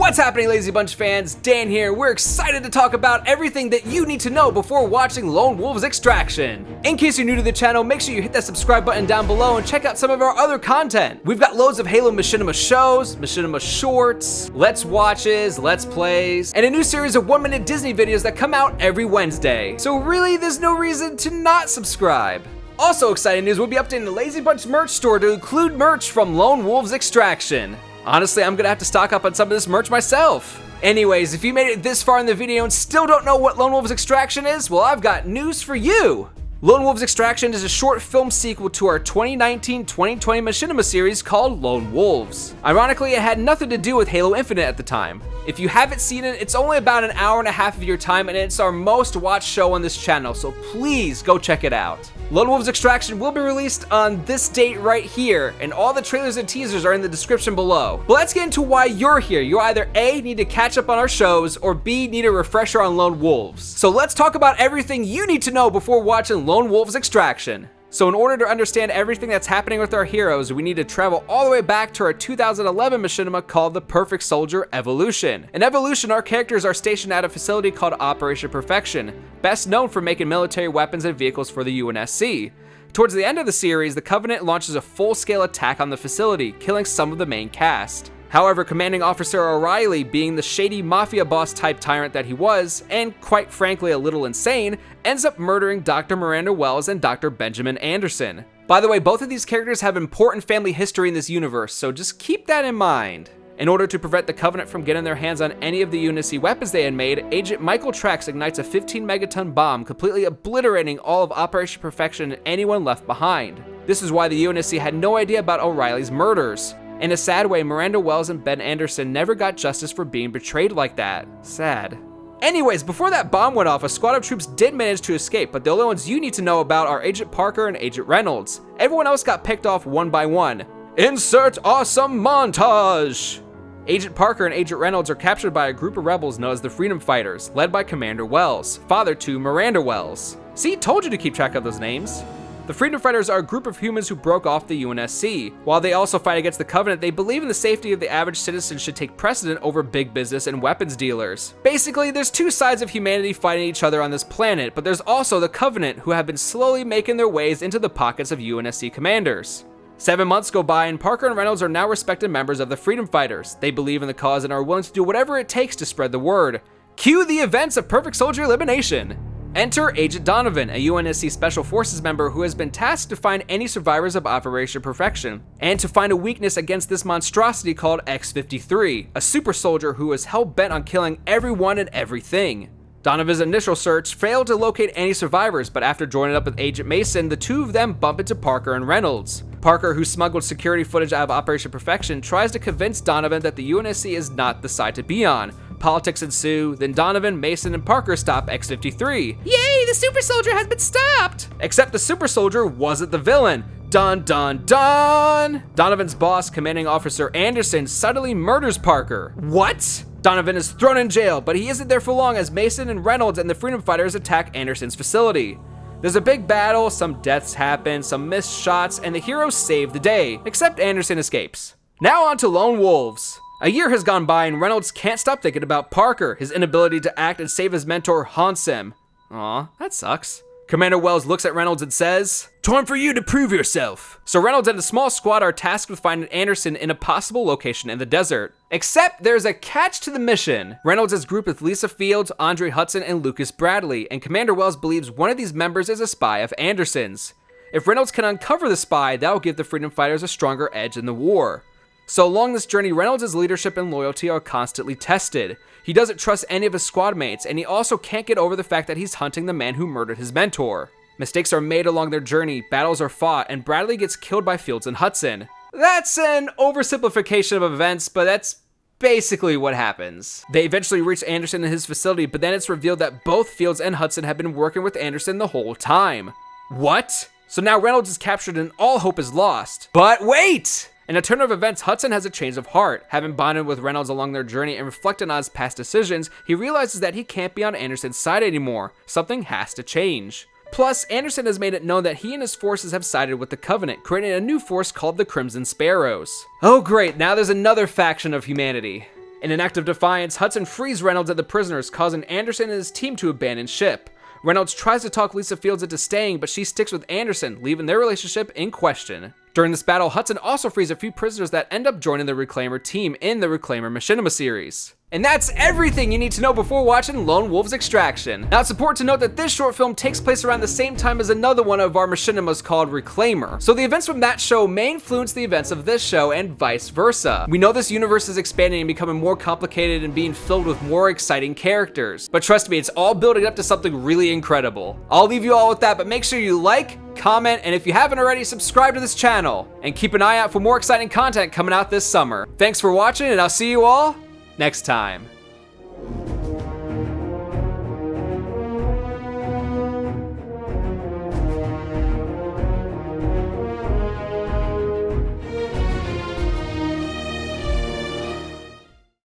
What's happening, Lazy Bunch fans? Dan here. We're excited to talk about everything that you need to know before watching Lone Wolves Extraction. In case you're new to the channel, make sure you hit that subscribe button down below and check out some of our other content. We've got loads of Halo machinima shows, machinima shorts, let's watches, let's plays, and a new series of 1-minute Disney videos that come out every Wednesday. So really, there's no reason to not subscribe. Also exciting news, we'll be updating the Lazy Bunch merch store to include merch from Lone Wolves Extraction. Honestly, I'm gonna have to stock up on some of this merch myself. Anyways, if you made it this far in the video and still don't know what Lone Wolves Extraction is, well, I've got news for you. Lone Wolves Extraction is a short film sequel to our 2019-2020 machinima series called Lone Wolves. Ironically, it had nothing to do with Halo Infinite at the time. If you haven't seen it, it's only about an hour and a half of your time, and it's our most watched show on this channel, so please go check it out. Lone Wolves Extraction will be released on this date right here, and all the trailers and teasers are in the description below. But let's get into why you're here. You either A, need to catch up on our shows, or B, need a refresher on Lone Wolves. So let's talk about everything you need to know before watching Lone Wolves Extraction. So in order to understand everything that's happening with our heroes, we need to travel all the way back to our 2011 machinima called The Perfect Soldier Evolution. In Evolution, our characters are stationed at a facility called Operation Perfection, best known for making military weapons and vehicles for the UNSC. Towards the end of the series, the Covenant launches a full-scale attack on the facility, killing some of the main cast. However, Commanding Officer O'Reilly, being the shady mafia boss type tyrant that he was, and quite frankly a little insane, ends up murdering Dr. Miranda Wells and Dr. Benjamin Anderson. By the way, both of these characters have important family history in this universe, so just keep that in mind. In order to prevent the Covenant from getting their hands on any of the UNSC weapons they had made, Agent Michael Trex ignites a 15-megaton bomb, completely obliterating all of Operation Perfection and anyone left behind. This is why the UNSC had no idea about O'Reilly's murders. In a sad way, Miranda Wells and Ben Anderson never got justice for being betrayed like that. Sad. Anyways, before that bomb went off, a squad of troops did manage to escape, but the only ones you need to know about are Agent Parker and Agent Reynolds. Everyone else got picked off one by one. Insert awesome montage! Agent Parker and Agent Reynolds are captured by a group of rebels known as the Freedom Fighters, led by Commander Wells, father to Miranda Wells. See, told you to keep track of those names. The Freedom Fighters are a group of humans who broke off the UNSC. While they also fight against the Covenant, they believe in the safety of the average citizen should take precedent over big business and weapons dealers. Basically, there's two sides of humanity fighting each other on this planet, but there's also the Covenant, who have been slowly making their ways into the pockets of UNSC commanders. 7 months go by, and Parker and Reynolds are now respected members of the Freedom Fighters. They believe in the cause and are willing to do whatever it takes to spread the word. Cue the events of Perfect Soldier Elimination. Enter Agent Donovan, a UNSC Special Forces member who has been tasked to find any survivors of Operation Perfection, and to find a weakness against this monstrosity called X-53, a super soldier who is hell-bent on killing everyone and everything. Donovan's initial search failed to locate any survivors, but after joining up with Agent Mason, the two of them bump into Parker and Reynolds. Parker, who smuggled security footage out of Operation Perfection, tries to convince Donovan that the UNSC is not the side to be on. Politics ensue, then Donovan, Mason, and Parker stop X-53. Yay, the super soldier has been stopped! Except the super soldier wasn't the villain. Dun dun dun! Donovan's boss, Commanding Officer Anderson, suddenly murders Parker. What? Donovan is thrown in jail, but he isn't there for long as Mason and Reynolds and the Freedom Fighters attack Anderson's facility. There's a big battle, some deaths happen, some missed shots, and the heroes save the day, except Anderson escapes. Now on to Lone Wolves. A year has gone by and Reynolds can't stop thinking about Parker. His inability to act and save his mentor haunts him. Aw, that sucks. Commander Wells looks at Reynolds and says, "Time for you to prove yourself." So Reynolds and a small squad are tasked with finding Anderson in a possible location in the desert. Except there's a catch to the mission. Reynolds is grouped with Lisa Fields, Andre Hudson, and Lucas Bradley, and Commander Wells believes one of these members is a spy of Anderson's. If Reynolds can uncover the spy, that will give the Freedom Fighters a stronger edge in the war. So along this journey, Reynolds' leadership and loyalty are constantly tested. He doesn't trust any of his squad mates, and he also can't get over the fact that he's hunting the man who murdered his mentor. Mistakes are made along their journey, battles are fought, and Bradley gets killed by Fields and Hudson. That's an oversimplification of events, but that's basically what happens. They eventually reach Anderson in his facility, but then it's revealed that both Fields and Hudson have been working with Anderson the whole time. What? So now Reynolds is captured and all hope is lost. But wait! In a turn of events, Hudson has a change of heart. Having bonded with Reynolds along their journey and reflecting on his past decisions, he realizes that he can't be on Anderson's side anymore. Something has to change. Plus, Anderson has made it known that he and his forces have sided with the Covenant, creating a new force called the Crimson Sparrows. Oh great, now there's another faction of humanity. In an act of defiance, Hudson frees Reynolds and the prisoners, causing Anderson and his team to abandon ship. Reynolds tries to talk Lisa Fields into staying, but she sticks with Anderson, leaving their relationship in question. During this battle, Hudson also frees a few prisoners that end up joining the Reclaimer team in the Reclaimer Machinima series. And that's everything you need to know before watching Lone Wolf's Extraction. Now, it's important to note that this short film takes place around the same time as another one of our machinimas called Reclaimer, so the events from that show may influence the events of this show and vice versa. We know this universe is expanding and becoming more complicated and being filled with more exciting characters, but trust me, it's all building up to something really incredible. I'll leave you all with that, but make sure you like, comment, and if you haven't already, subscribe to this channel, and keep an eye out for more exciting content coming out this summer. Thanks for watching, and I'll see you all next time.